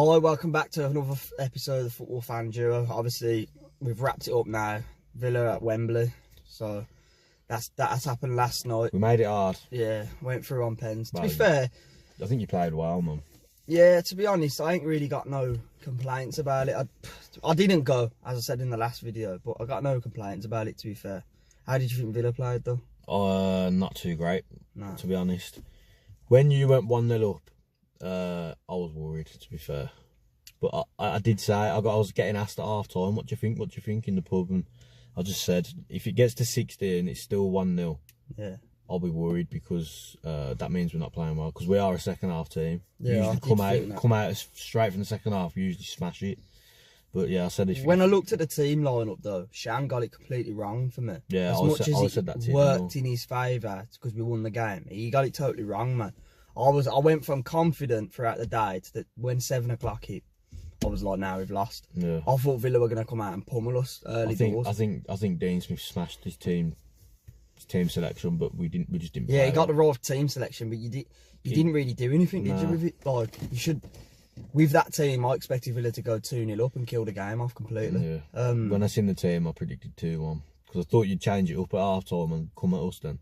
Hello, welcome back to another episode of the Football Fan Duo. Obviously, we've wrapped it up now. Villa at Wembley, so that has happened last night. We made it hard. Yeah, went through on pens. Well, to be fair, I think you played well, man. Yeah, to be honest, I ain't really got no complaints about it. I didn't go, as I said in the last video, but I got no complaints about it, to be fair. How did you think Villa played, though? Not too great, No. to be honest. When you went 1-0 up, I was worried, to be fair. But I did say, I was getting asked at half time, what do you think in the pub? And I just said, if it gets to 60 and it's still 1-0, yeah, I'll be worried because that means we're not playing well. Because we are a second half team. Yeah, usually come out straight from the second half, we usually smash it. But yeah, I said if when I looked at the team lineup though, Shan got it completely wrong for me. Yeah, I said that to worked in his favour because we won the game. He got it totally wrong, man. I went from confident throughout the day to when 7 o'clock hit, I was like, now we've lost. Yeah. I thought Villa were gonna come out and pummel us early doors. I think Dean Smith smashed his team selection, but we just didn't. Yeah, he got the right team selection, but you didn't really do anything, did you? With it, like you should. With that team, I expected Villa to go 2-0 up and kill the game off completely. Yeah. When I seen the team, I predicted 2-1 because I thought you'd change it up at half time and come at us then.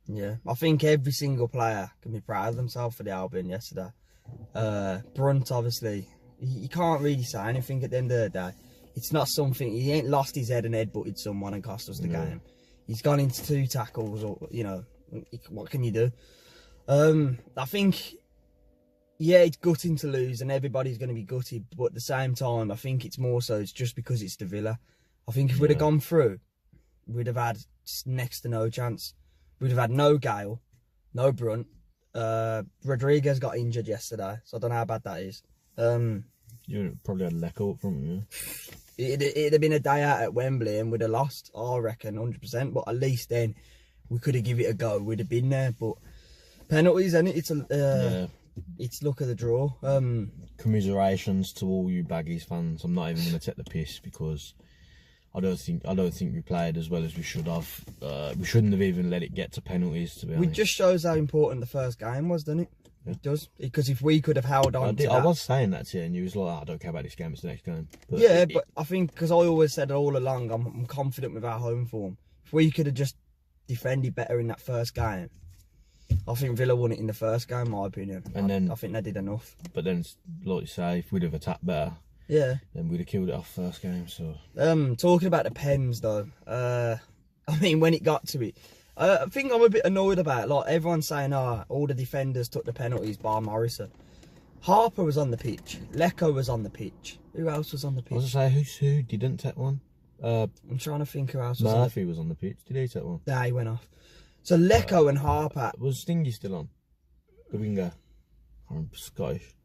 Yeah, I think every single player can be proud of themselves for the Albion yesterday. Brunt, obviously, you can't really say anything at the end of the day. It's not something, he ain't lost his head and headbutted someone and cost us the game. He's gone into 2 tackles, or what can you do? I think, yeah, it's gutting to lose and everybody's going to be gutted, but at the same time, I think it's more so, it's just because it's the Villa. I think if we'd have gone through, we'd have had next to no chance. We'd have had no Gale, no Brunt. Rodriguez got injured yesterday, so I don't know how bad that is. You probably had Lecco up front, yeah. It'd have been a day out at Wembley and we'd have lost, I reckon, 100%. But at least then we could have given it a go. We'd have been there. But penalties, and it's luck of the draw. Commiserations to all you Baggies fans. I'm not even going to take the piss because I don't think we played as well as we should have. We shouldn't have even let it get to penalties, to be honest. It just shows how important the first game was, doesn't it? Yeah. It does, because if we could have held on I was saying that to you and you was like, I don't care about this game, it's the next game. But but I think, because I always said all along, I'm confident with our home form. If we could have just defended better in that first game, I think Villa won it in the first game, in my opinion. And then I think they did enough. But then, like you say, if we'd have attacked better, then we'd have killed it off first game. So talking about the pens though, I mean, when it got to it, I think I'm a bit annoyed about it. Like, everyone's saying, all the defenders took the penalties bar Morrison. Harper was on the pitch. Lecco was on the pitch. Who else was on the pitch? I was going to say, who didn't take one? I'm trying to think who else was Murphy was on the pitch. Did he take one? Nah, he went off. So Lecco and Harper. Was Stingy still on? The winger. I'm Scottish.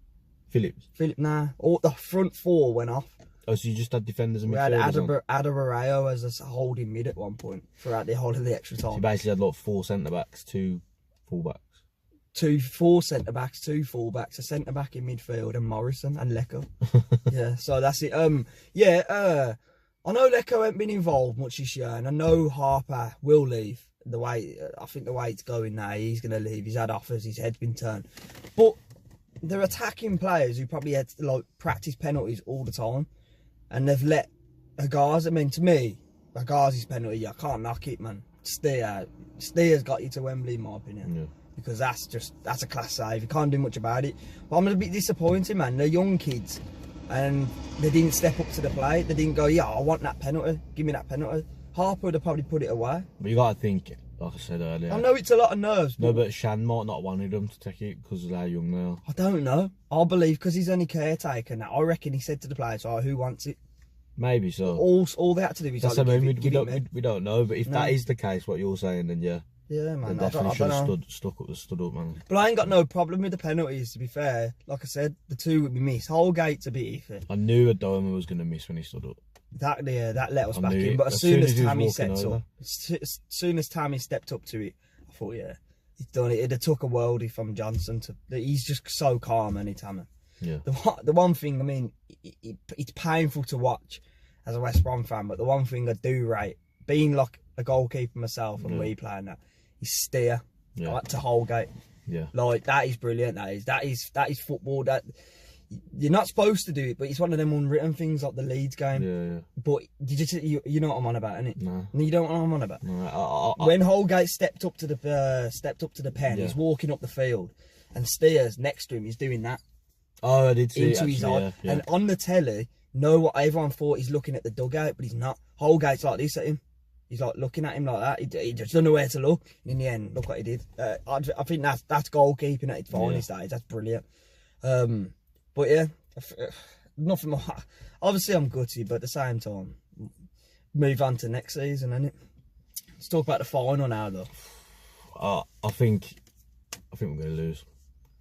Phillips. Nah. All the front 4 went off. Oh, so you just had defenders and midfielders? We had Adarabioyo as a holding mid at one point throughout the whole of the extra time. So you basically had like 4 centre-backs, 2 full-backs. 4 centre-backs, 2 full-backs, a centre-back in midfield and Morrison and Lecco. Yeah, so that's it. I know Lecco ain't been involved much this year, and I know Harper will leave. I think the way it's going now, he's going to leave. He's had offers, his head's been turned. But they're attacking players who probably had to, like, practice penalties all the time. And they've let Agazi, I mean, to me, Agazi's penalty, I can't knock it, man. Steer's got you to Wembley, in my opinion. Yeah. Because that's a class save. You can't do much about it. But I'm a bit disappointed, man. They're young kids. And they didn't step up to the plate. They didn't go, yeah, I want that penalty. Give me that penalty. Harper would have probably put it away. But you got to think, like I said earlier. I know it's a lot of nerves. No, but Shan might not wanted them to take it because of how young they are. I don't know. I believe because he's only caretaker now. I reckon he said to the players, who wants it? Maybe so. All they had to do is we don't know. But if that is the case, what you're saying, then yeah. Yeah, man. They definitely should have stood up, man. But I ain't got no problem with the penalties, to be fair. Like I said, the 2 would be missed. Holgate's a bit iffy. I knew Adoma was going to miss when he stood up. That let us back in. But as soon as Tammy stepped up to it, I thought, yeah, he's done it. It'd have took a worldie from Johnson. He's just so calm, any Tammy. Yeah. The one thing, I mean, it's painful to watch as a West Brom fan, but the one thing I do rate, being like a goalkeeper myself and we playing that, is steer like to Holgate. Yeah. Like, that is brilliant. That is football. That you're not supposed to do it, but it's one of them unwritten things like the Leeds game. Yeah. But you know what I'm on about, innit? No. You don't know what I'm on about. No. When Holgate stepped up to the pen, he's walking up the field, and Steers next to him is doing that. Oh, I did see into it, his actually, eye. yeah. And on the telly, what everyone thought he's looking at the dugout, but he's not. Holgate's like this at him. He's like looking at him like that. He just doesn't know where to look. And in the end, look what he did. I think that's goalkeeping at its finest. That's brilliant. But yeah, nothing more. Obviously, I'm gutted, but at the same time, move on to next season, innit? Let's talk about the final now, though. I think we're going to lose.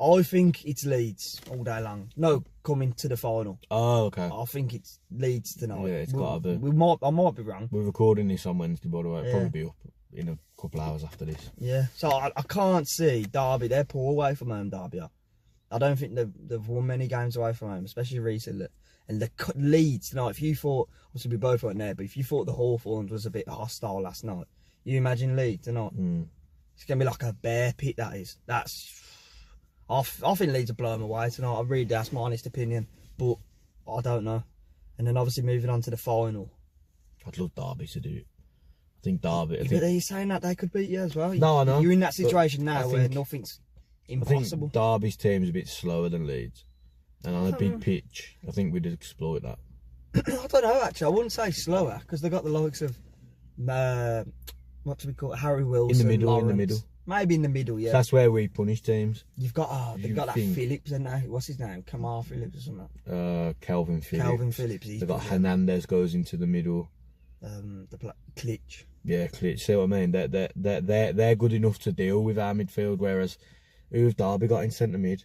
I think it's Leeds all day long. No, coming to the final. Oh, okay. I think it's Leeds tonight. Yeah, it's got to be. I might be wrong. We're recording this on Wednesday, by the way. It'll probably be up in a couple of hours after this. Yeah, so I can't see Derby. They're poor away from home, Derby. I don't think they've won many games away from home, especially recently. And the Leeds tonight, if you thought, obviously we both weren't there, but if you thought the Hawthorns was a bit hostile last night, you imagine Leeds tonight. It's going to be like a bear pit, that is. I think Leeds will blow them away tonight. That's my honest opinion. But I don't know. And then obviously moving on to the final. I'd love Derby to do it. I think Derby... But are you saying that they could beat you as well? No, I know. You're in that situation now where nothing's impossible. I think Derby's team is a bit slower than Leeds. And on a big pitch, I think we'd exploit that. I don't know, actually. I wouldn't say slower, because they've got the likes of... what do we call it? Harry Wilson, In the middle, Lawrence. Maybe in the middle, yeah. That's where we punish teams. They've got that Phillips, and what's his name? Kamar Phillips or something. Calvin Phillips. Calvin Phillips. They've got Hernandez goes into the middle. Klitsch. Yeah, Klitsch. See what I mean? They're good enough to deal with our midfield, whereas who've Derby got in centre mid?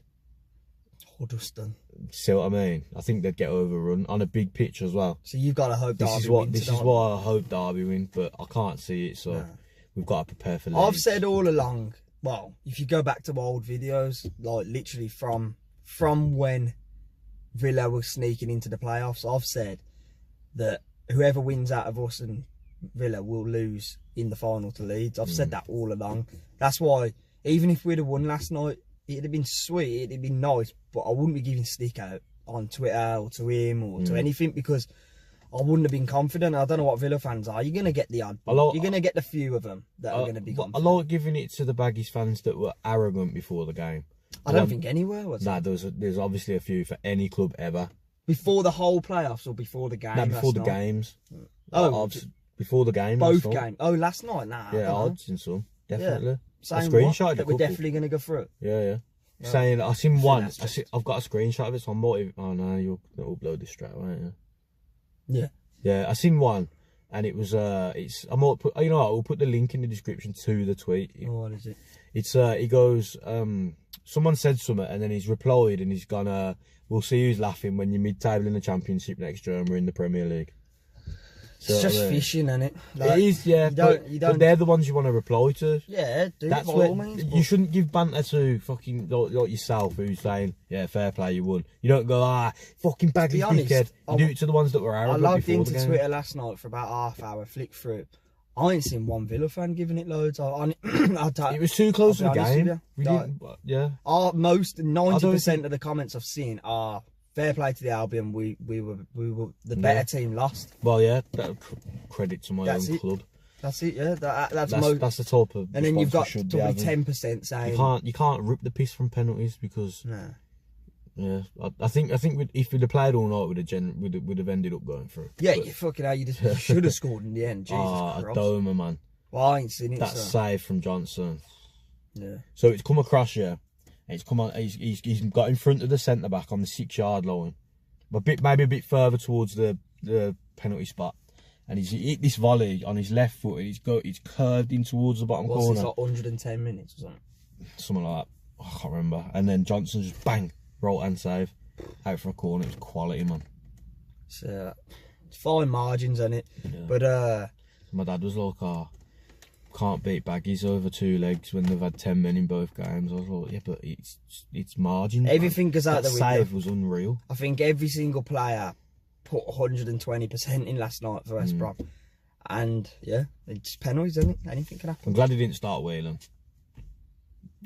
Huddleston. See what I mean? I think they'd get overrun on a big pitch as well. So you've got to hope Derby wins. This is why I hope Derby win, but I can't see it, so we've got to prepare for Leeds. I've said all along, well, if you go back to old videos, like literally from when Villa was sneaking into the playoffs, I've said that whoever wins out of us and Villa will lose in the final to Leeds. I've said that all along. That's why, even if we'd have won last night, it'd have been sweet, it'd have been nice, but I wouldn't be giving stick out on Twitter or to him or to anything, because I wouldn't have been confident. I don't know what Villa fans are. You're going to get the odd. You're going to get the few of them that are going to be confident. I like giving it to the Baggies fans that were arrogant before the game. I don't think anywhere was. Nah, there's obviously a few for any club ever. Before the whole playoffs or before the game? No, before the games. Oh, before the game. Both games. Oh, last night? Nah. Yeah, I've seen some. Definitely. Yeah. I screenshotted that we're definitely going to go through it. Yeah. Saying I've seen one. I've got a screenshot of it, so I'm more. Oh no, you'll upload this straight away. Yeah. I seen one, and it was it's. I might put. You know what? We'll put the link in the description to the tweet. Oh, what is it? It's he goes. Someone said something, and then he's replied, and he's gone. We'll see who's laughing when you're mid-table in the Championship next year, and we're in the Premier League. It's just fishing, isn't it? Like, it is, yeah. But they're the ones you want to reply to. Yeah, that's by all means. You shouldn't give banter to fucking like yourself, who's saying, "Yeah, fair play, you won." You don't go, fucking baggy dickhead. You do it to the ones that were arrogant. I logged into Twitter last night for about half hour, flick through it. I ain't seen one Villa fan giving it loads. It was too close to the game. We didn't, yeah. Most 90% of the comments I've seen are fair play to the Albion. We were the better team lost. Well, yeah. Credit to my own club. That's it. Yeah. That's the top of. And then you've got to be 10% saying you can't rip the piss from penalties because. Nah. Yeah, I think if we'd have played all night, we'd have ended up going through. Yeah, you fucking hell, you should have scored in the end. Jesus Christ. A domer, man. Well, I ain't seen it. That save from Johnson. Yeah. So it's come across here. It's come on. He's got in front of the centre back on the 6-yard line, maybe a bit further towards the penalty spot, and he's hit this volley on his left foot. And he's curved in towards the bottom corner. It's like 110 minutes or something. Something like that. I can't remember. And then Johnson just bang. Right hand save, out for a corner. It was quality, man. So it's fine margins, isn't it? Yeah. But my dad was like, can't beat Baggies over 2 legs when they've had 10 men in both games. I was like, yeah, but it's margins. Everything goes out the window. That save was unreal. I think every single player put 120% in last night for West Brom, and yeah, it's penalties, isn't it? Anything can happen. I'm glad he didn't start Whelan.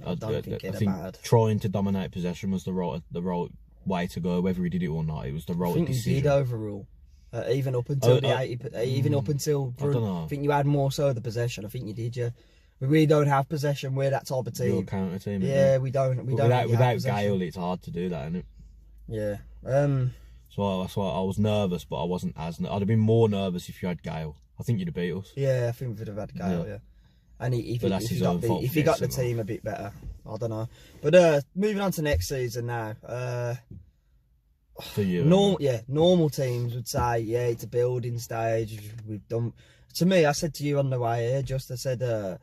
I think trying to dominate possession was the right way to go, whether he did it or not. It was the right I think decision. he did overrule. Even up until the 80, even up until I don't know. I think you had more so the possession. I think you did, yeah. But we don't have possession. We're that type of team. You're a counter team. Yeah, we don't. We don't. Without Gale, it's hard to do that, isn't it? Yeah. So that's why I was nervous, but I wasn't as. I'd have been more nervous if you had Gale. I think you'd have beat us. Yeah, I think we would have had Gale. Yeah. And if he got the team a bit better, I don't know. But moving on to next season now. For you, normal teams would say, yeah, it's a building stage. We've done. To me, I said to you on the way here, I said,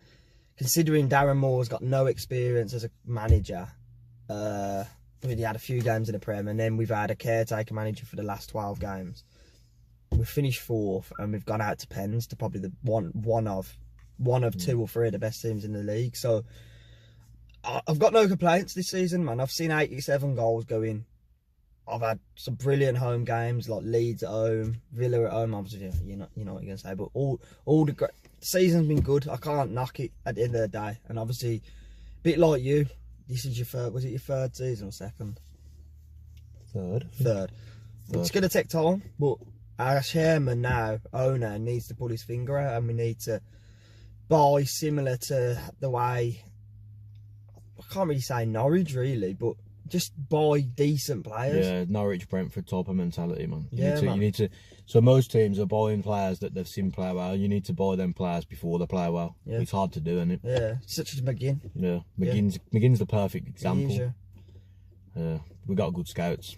considering Darren Moore's got no experience as a manager, he had a few games in the Prem, and then we've had a caretaker manager for the last 12 games. We've finished 4th, and we've gone out to pens to probably the one of 2 or 3 of the best teams in the league. So I've got no complaints this season, man. I've seen 87 goals go in. I've had some brilliant home games like Leeds at home, Villa at home. Obviously, you know what you're gonna say, but all the season's been good. I can't knock it at the end of the day. And obviously, a bit like you, this is your third. Was it your 3rd season or 2nd? 3rd. 3rd. It's gonna take time, but our chairman now, owner, needs to pull his finger out, and we need to buy similar to the way. I can't really say Norwich really, but just buy decent players. Yeah, Norwich, Brentford type of mentality, man. You need to. So most teams are buying players that they've seen play well. You need to buy them players before they play well. Yeah. It's hard to do, isn't it? Yeah, such as McGinn. Yeah, McGinn's the perfect example. Yeah. We got good scouts.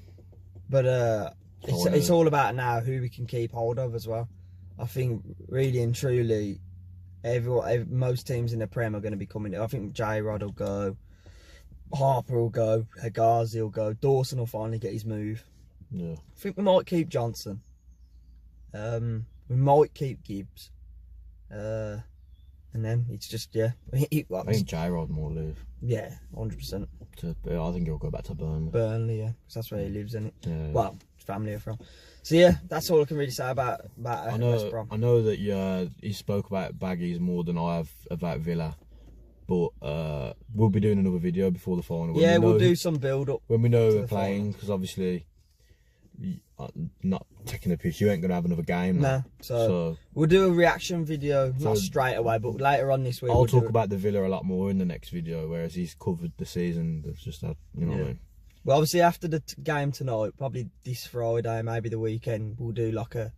But it's all about now who we can keep hold of as well. I think really and truly, most teams in the Prem are going to be coming. I think J-Rod will go. Harper will go, Hegazi will go, Dawson will finally get his move. Yeah. I think we might keep Johnson. We might keep Gibbs. And then it's just, I think J-Rod more leave. Yeah, 100%. I think he'll go back to Burnley. Burnley, yeah, because that's where he lives, isn't it? Yeah. Well, his family are from. So yeah, that's all I can really say about West Brom. I know that you spoke about Baggies more than I have about Villa. But we'll be doing another video before the final. We'll do some build up when we know we're playing, because obviously, not taking the piss, you ain't gonna have another game. No, so we'll do a reaction video, not straight away, but later on this week. I'll talk about the Villa a lot more in the next video, whereas he's covered the season. That's just that, you know what I mean. Well, obviously after the game tonight, probably this Friday, maybe the weekend, we'll do like a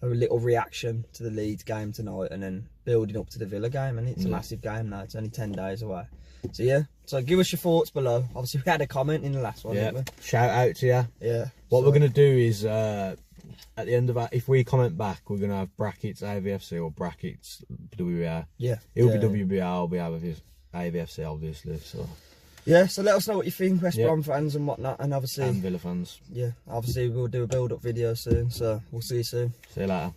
little reaction to the Leeds game tonight, and then building up to the Villa game. And it's a massive game now. It's only 10 days away. So yeah, so give us your thoughts below. Obviously we had a comment in the last one, didn't we? Shout out to you. Yeah. What we're going to do is at the end of that, if we comment back, we're going to have brackets AVFC or brackets WBR. Yeah. It'll be WBR, I'll be AVFC obviously. So yeah, so let us know what you think, West Brom fans and whatnot, and obviously... And Villa fans. Yeah, obviously we'll do a build-up video soon, so we'll see you soon. See you later.